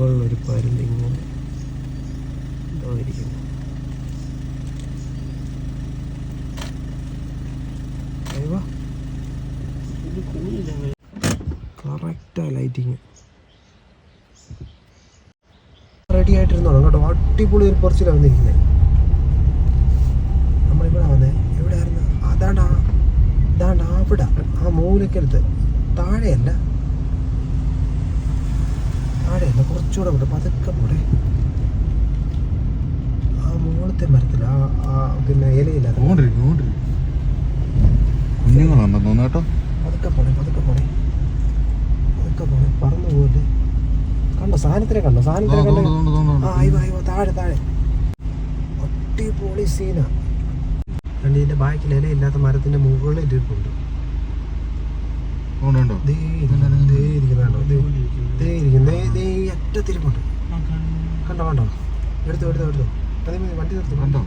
മുകളിലൊരു പരുന്ത് ഇങ്ങനെ എന്തോ ഇരിക്കുന്നു. കറക്റ്റാ ലൈറ്റിങ് റെഡി ആയിട്ടിരുന്നോളൂ കേട്ടോ. അടിപൊളി ഒരു കുറച്ചിലാണ് വന്നിരിക്കുന്നത്. നമ്മളിവിടെ വന്നേ എവിടെയായിരുന്നു? അതാണ്ട് അവിടെ ആ മൂലക്കടുത്ത് താഴെയല്ല കുറച്ചുകൂടെ വിടും പതുക്കെ പോടെ. ആ മുകളത്തെ മരത്തിൽ ആ പിന്നെ ഇലയില്ല കുഞ്ഞുങ്ങളുണ്ടെന്ന് കേട്ടോ. പതുക്കെ പോണേ പറന്നു പോകല്ലേ. കണ്ടോ സാധനത്തിനെ കണ്ടോ? അയ്യോ താഴെ അടിപൊളി സീനാ. ഇതിന്റെ ബാക്കിൽ ഇലയില്ലാത്ത മരത്തിന്റെ മുകളിൽ ഇരിപ്പുണ്ട്. അറ്റത്തിരിപ്പുണ്ട്. കണ്ടോ എടുത്തോ അതേ വണ്ടി നിർത്തും. കണ്ടോ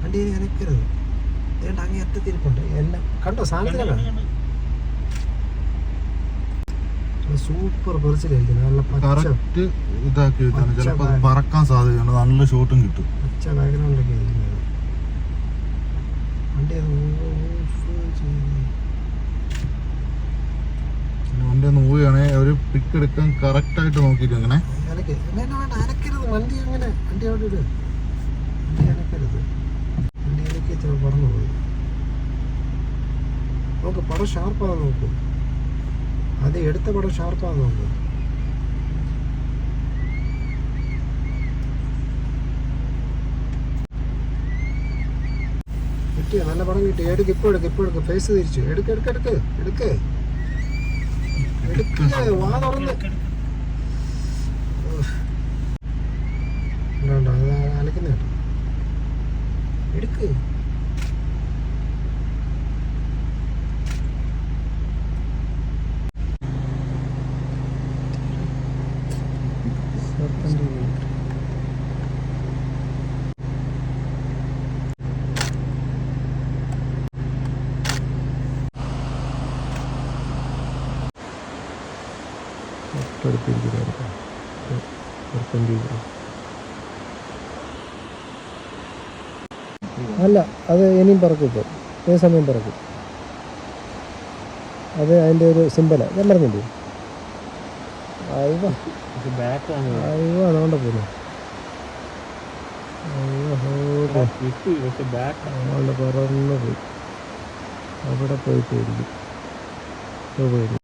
വണ്ടി അനക്കരുത്. അതുകൊണ്ട് അങ്ങേ അറ്റത്തിരിപ്പുണ്ട് എല്ലാം. കണ്ടോ സാധനത്തിനെ സൂപ്പർ പെറിച്ചിലായിരിക്കും. നല്ല കറക്റ്റ് ഇതാക്കി ചിലപ്പോൾ പറക്കാൻ സാധ്യതയുണ്ട്. നല്ല ഷോട്ടും കിട്ടും. പച്ച ബാക്ക്ഗ്രൗണ്ടിലൊക്കെ ഇരിക്കുന്നത് വണ്ടി ഒന്ന് പോവുകയാണെങ്കിൽ ഒരു പിക്ക് എടുക്കാൻ കറക്റ്റ് ആയിട്ട് നോക്കിയിട്ട് അങ്ങനെ അനക്കരുത്. വണ്ടി അങ്ങനെ വണ്ടി അവിടെ ഇട്. വണ്ടി അനക്കരുത്. വണ്ടിയിലേക്ക് ഇത്ര പറന്നു പോയി. നോക്ക് പടം ഷാർപ്പാന്ന് നോക്കൂ. അത് എടുത്ത പടം ഷാർപ്പാന്ന് നോക്കൂ. കിട്ടിയോ? നല്ല പടം കിട്ടി. ഇപ്പൊ എടുക്ക് ഫേസ് തിരിച്ചു എടുക്ക് വാ തുറന്ന്. അത് അലക്കുന്ന കേട്ടോ. എടുക്ക്. അല്ല അത് ഇനിയും പറക്കും. ഇപ്പോൾ ഏത് സമയം പറക്കും. അത് അതിൻ്റെ ഒരു സിമ്പലാണ്. ഞാൻ പറഞ്ഞില്ലേ? അയ്യോ അതുകൊണ്ട് പോലും പറന്നു പോയി. അവിടെ പോയിട്ട്